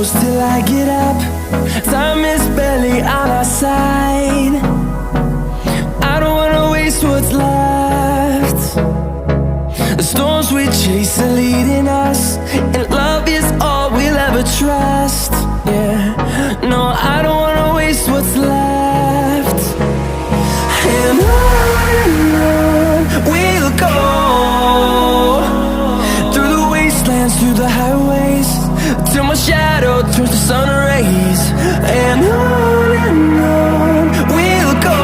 close till I get up. Time is barely on our side. I don't wanna waste what's left. The storms we chase are leading us, and love is all we'll ever trust. Yeah, no, I don't wanna waste what's left. And on we'll go, through the wastelands, through the highways, till my shadow turns to sun rays. And on we'll go,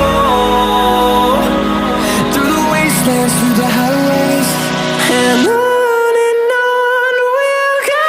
through the wastelands, through the highways, and on we'll go.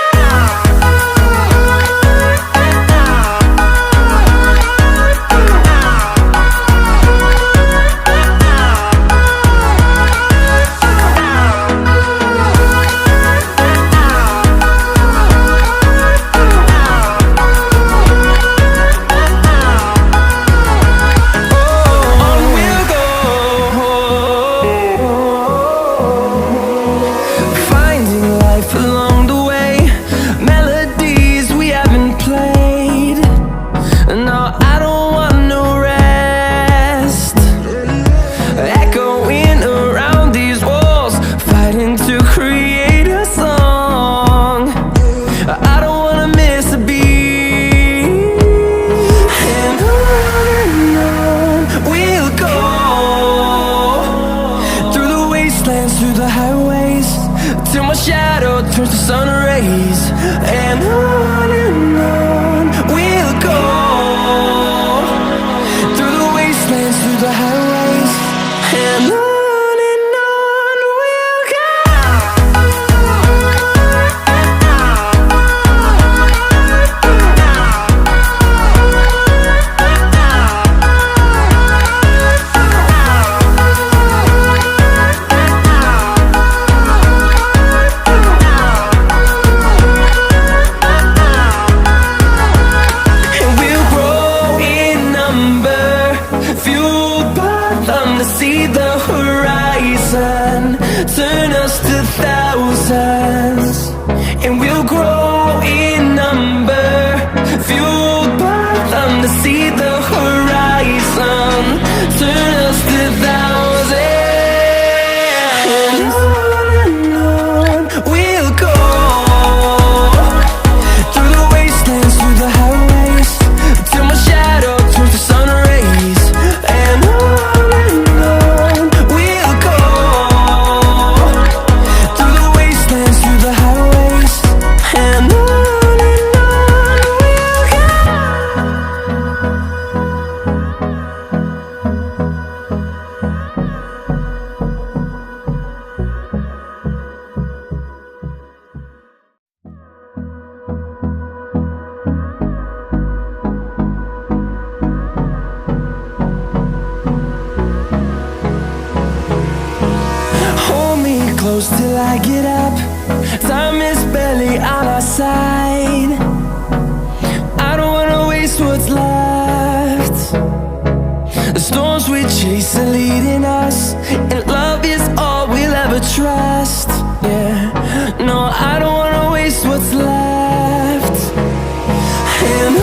Through the highways, till my shadow turns to sun rays. And on we'll go, through the wastelands, through the highways, and on we'll go. See the horizon, turn us to thousands, and we'll grow in number, fueled by them. To see the horizon, turn us to thousands, and on we'll go, through the wastelands, through the highways, till my shadow turns to sun rays. And close till I get up. Time is barely on our side. I don't wanna waste what's left. The storms we chase are leading us, and love is all we'll ever trust. Yeah, no, I don't wanna waste what's left. And